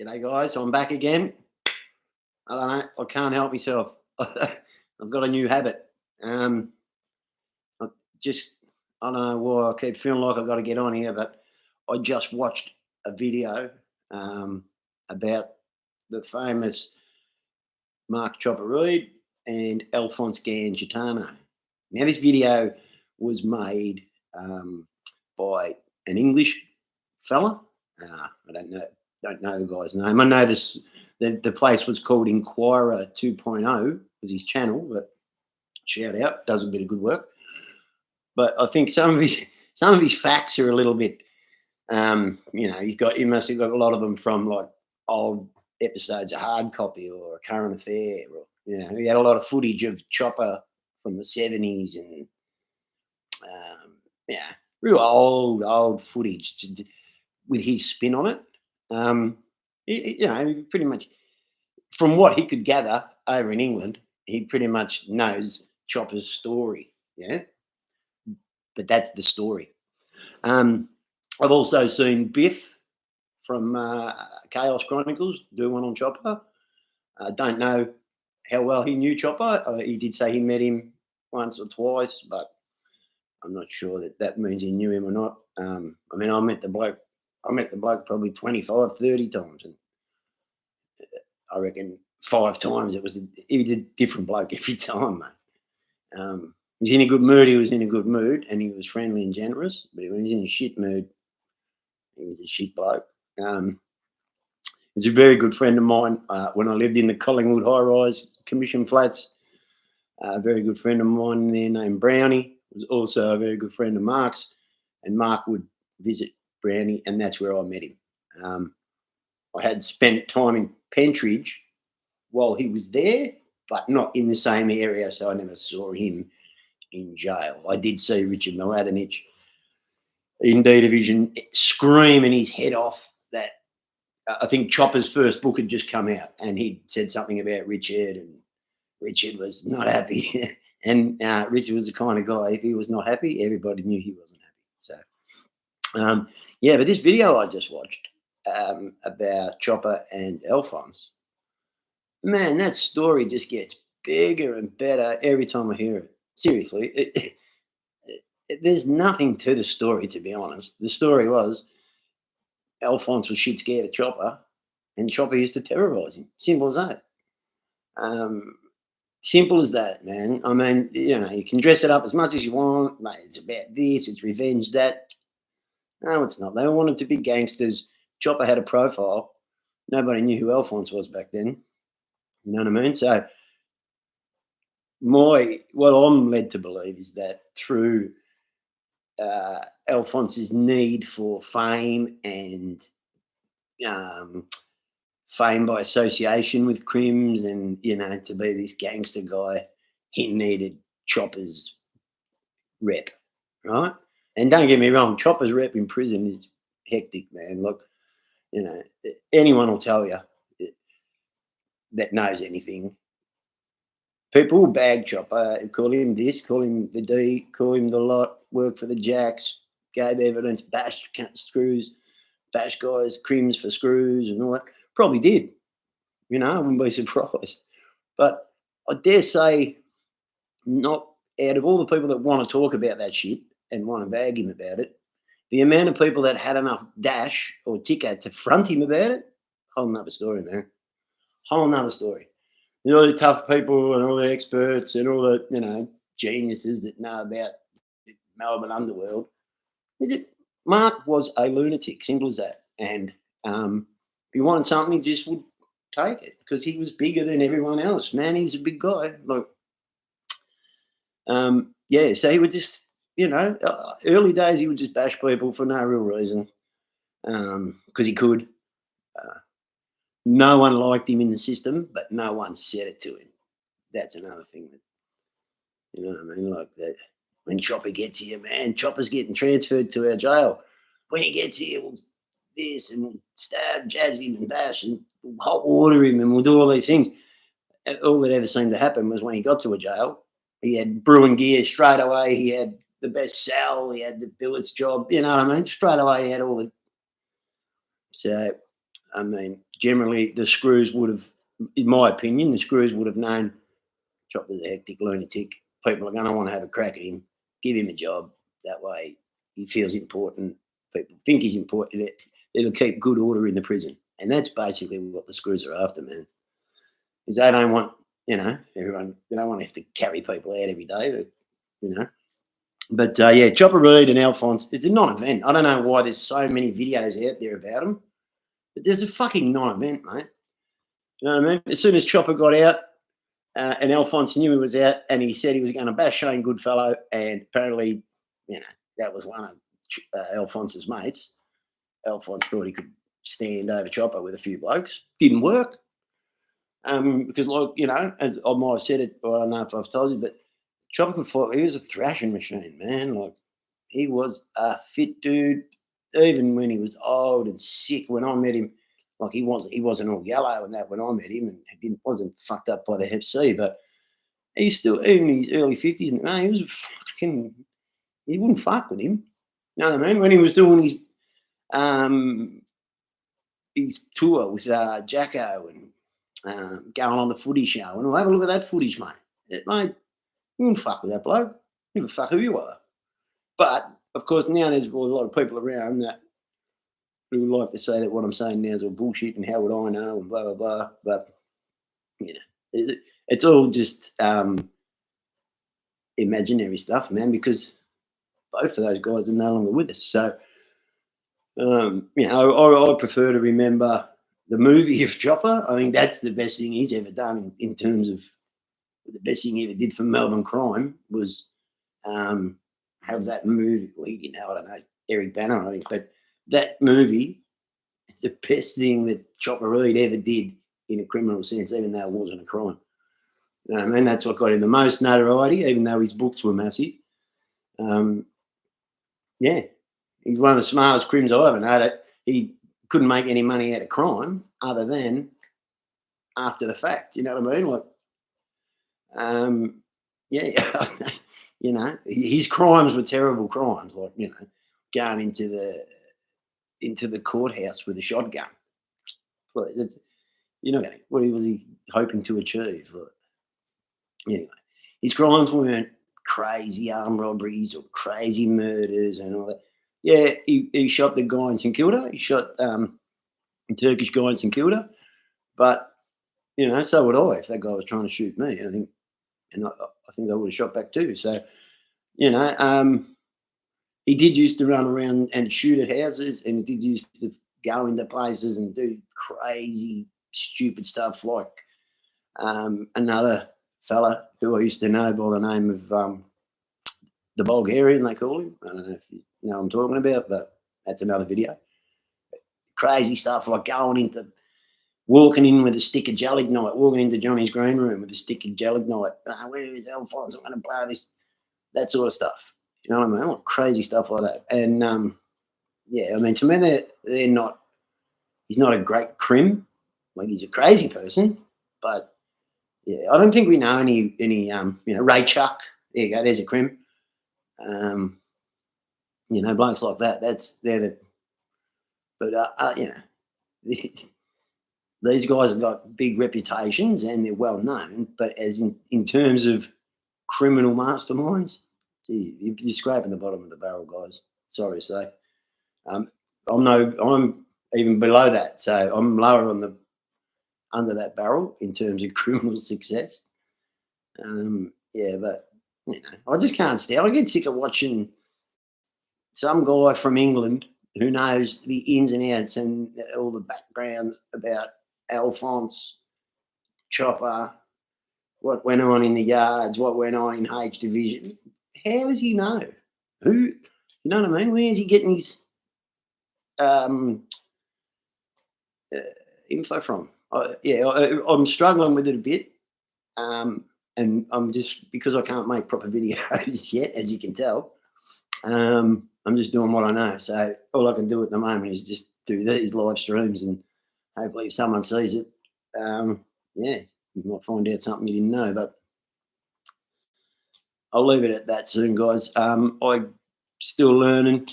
G'day, guys. I'm back again. I don't know. I can't help myself. I've got a new habit. Um, I just, I don't know why I keep feeling like I've got to get on here, but I just watched a video um, about the famous Mark Chopper Reed and Alphonse Gangitano. Now, this video was made by an English fella. I don't know the guy's name. I know this. The place was called Inquirer 2.0 was his channel, but shout out, does a bit of good work. But I think some of his facts are a little bit. He must have got a lot of them from like old episodes of Hard Copy or A Current Affair, or he had a lot of footage of Chopper from the 70s and real old footage with his spin on it. Pretty much from what he could gather over in England, he pretty much knows Chopper's story. Yeah, but that's the story. I've also seen Biff from Chaos Chronicles do one on Chopper. I don't know how well he knew Chopper. He did say he met him once or twice, but I'm not sure that means he knew him or not. I met the bloke probably 25, 30 times, and I reckon 5 times he was a different bloke every time, mate. He was in a good mood. He was in a good mood, and he was friendly and generous. But when he was in a shit mood, he was a shit bloke. He's a very good friend of mine. When I lived in the Collingwood high-rise commission flats, a very good friend of mine there named Brownie was also a very good friend of Mark's, and Mark would visit Brownie, and that's where I met him. I had spent time in Pentridge while he was there, but not in the same area, so I never saw him in jail. I did see Richard Mladenich in D Division screaming his head off that I think Chopper's first book had just come out, and he'd said something about Richard, and Richard was not happy. And Richard was the kind of guy, if he was not happy, everybody knew he wasn't happy. So, but this video I just watched about Chopper and Alphonse, man, that story just gets bigger and better every time I hear it. Seriously, there's nothing to the story, to be honest. The story was Alphonse was shit scared of Chopper, and Chopper used to terrorise him. Simple as that. Simple as that, man. I mean, you can dress it up as much as you want. Mate, it's about this, it's revenge, that. No, it's not. They all wanted to be gangsters. Chopper had a profile. Nobody knew who Alphonse was back then. You know what I mean? So what I'm led to believe is that through Alphonse's need for fame and fame by association with crims and, to be this gangster guy, he needed Chopper's rep, right? And don't get me wrong, Chopper's rep in prison is hectic, man. Look, anyone will tell you that knows anything. People will bag Chopper, call him this, call him the D, call him the lot, work for the Jacks, gave evidence, bashed screws, bash guys, crims for screws and all that. Probably did. I wouldn't be surprised. But I dare say, not out of all the people that want to talk about that shit and want to bag him about it, the amount of people that had enough dash or ticker to front him about it, whole nother story, man. Whole nother story. All the tough people and all the experts and all the, geniuses that know about the Melbourne underworld. Mark was a lunatic, simple as that. And if he wanted something, he just would take it because he was bigger than everyone else. Man, he's a big guy. So he would just, early days he would just bash people for no real reason because he could. No one liked him in the system, but no one said it to him. That's another thing that, you know what I mean? Like that. When Chopper gets here, man, Chopper's getting transferred to our jail. When he gets here, we'll this and we'll stab, jazz him and bash and hot water him and we'll do all these things. And all that ever seemed to happen was when he got to a jail, he had brewing gear straight away. He had the best cell. He had the billets job. You know what I mean? Straight away, he had all the. So I mean, generally the screws would have, in my opinion, the screws would have known Chopper's a hectic lunatic. People are going to want to have a crack at him. Give him a job. That way he feels important. People think he's important. It'll keep good order in the prison. And that's basically what the screws are after, man. Is they don't want, everyone, they don't want to have to carry people out every day, you know. But yeah, Chopper Reed and Alphonse, it's a non event. I don't know why there's so many videos out there about them, but there's a fucking non event, mate. You know what I mean? As soon as Chopper got out, and Alphonse knew he was out, and he said he was going to bash Shane Goodfellow, and apparently, that was one of Alphonse's mates. Alphonse thought he could stand over Chopper with a few blokes. Didn't work. Because, as I might have said it, I don't know if I've told you, but Chopper could fight. He was a thrashing machine, man. Like, he was a fit dude, even when he was old and sick. When I met him, like, he wasn't all yellow and that when I met him, and he wasn't fucked up by the Hep C, but he's still, even in his early 50s, man, he was fucking, you wouldn't fuck with him. You know what I mean? When he was doing his tour with Jacko and going on the footy show, and we'll have a look at that footage, mate. Mate, you wouldn't fuck with that bloke. Give a fuck who you are. But, of course, now there's a lot of people around that who would like to say that what I'm saying now is all bullshit and how would I know and blah, blah, blah. But, it's all just imaginary stuff, man, because both of those guys are no longer with us. So, I prefer to remember the movie of Chopper. I think that's the best thing he's ever done in terms of the best thing he ever did for Melbourne crime was have that movie. Well, he didn't have, I don't know, Eric Banner, I think, but that movie is the best thing that Chopper Reed ever did in a criminal sense, even though it wasn't a crime. You know what I mean? That's what got him the most notoriety, even though his books were massive. Yeah, he's one of the smartest crims I ever known. He couldn't make any money out of crime other than after the fact. You know what I mean? Like, his crimes were terrible crimes, like going into the courthouse with a shotgun. Well, what was he hoping to achieve? But anyway, his crimes weren't crazy armed robberies or crazy murders and all that. Yeah, he shot the guy in St Kilda. He shot the Turkish guy in St Kilda. But so would I if that guy was trying to shoot me. I think I would have shot back too. So he did used to run around and shoot at houses, and he did used to go into places and do crazy, stupid stuff like another fella who I used to know by the name of the Bulgarian, they call him. I don't know if you know what I'm talking about, but that's another video. Crazy stuff like walking in with a stick of gelignite, walking into Johnny's green room with a stick of gelignite. Where is Alphonse? I'm going to blow this. That sort of stuff. You know what I mean? Like crazy stuff like that. And to me, they're not. He's not a great crim. Like he's a crazy person, but I don't think we know any. Ray Chuck. There you go. There's a crim. Blokes like that. They're the. But these guys have got big reputations and they're well known. But as in terms of criminal masterminds, gee, you're scraping the bottom of the barrel, guys. Sorry to say. I'm even below that, so I'm lower under that barrel in terms of criminal success. But I just can't stand. I get sick of watching some guy from England who knows the ins and outs and all the backgrounds about Alphonse, Chopper, what went on in the yards, what went on in H Division. How does he know? Who? You know what I mean? Where is he getting his info from? I'm struggling with it a bit, and I'm just because I can't make proper videos yet, as you can tell. I'm just doing what I know. So all I can do at the moment is just do these live streams, and hopefully, if someone sees it, you might find out something you didn't know. But I'll leave it at that soon, guys. I'm still learning.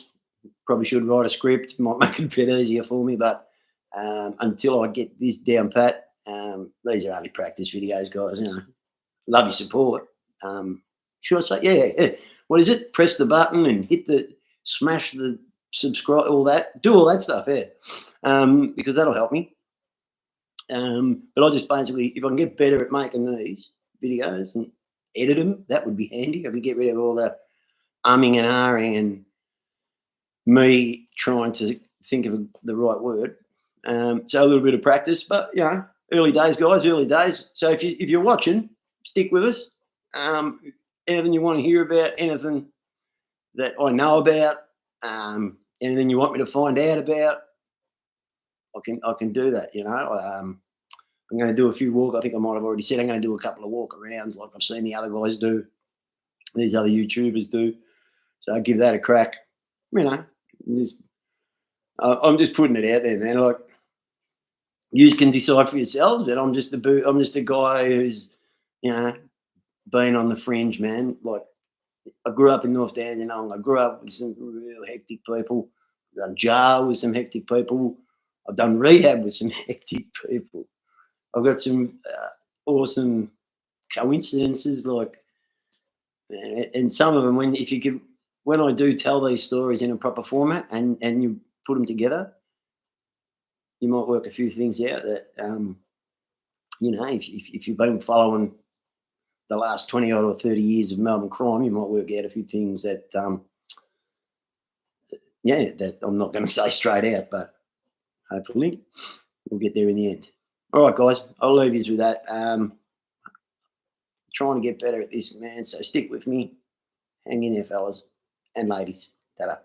Probably should write a script. Might make it a bit easier for me, but until I get this down pat. These are only practice videos, guys. You know, love your support. Should I say, yeah. What is it? Press the button and smash the subscribe, all that. Do all that stuff, yeah, because that'll help me. But I just basically, if I can get better at making these videos and edit them, that would be handy. I could get rid of all the umming and ahhing and me trying to think of the right word. So a little bit of practice, but you know, early days, guys, early days. So if you're watching, stick with us. Anything you want to hear about, anything that I know about, anything you want me to find out about, I can do that. You know, I'm going to do a few walk. I think I might have already said I'm going to do a couple of walk arounds, like I've seen the other guys do, these other YouTubers do. So I give that a crack. You know, I'm just putting it out there, man. Like, you can decide for yourselves, but I'm just a guy who's, you know, been on the fringe, man. Like, I grew up in North Dandenong. I grew up with some real hectic people. I've done jail with some hectic people. I've done rehab with some hectic people. I've got some awesome coincidences, like, and some of them, when I do tell these stories in a proper format and you put them together, you might work a few things out that, you know, if you've been following the last 20 odd or 30 years of Melbourne crime, you might work out a few things that, yeah, that I'm not going to say straight out, but hopefully we'll get there in the end. All right, guys, I'll leave you with that. Trying to get better at this, man. So stick with me. Hang in there, fellas and ladies. Ta-da.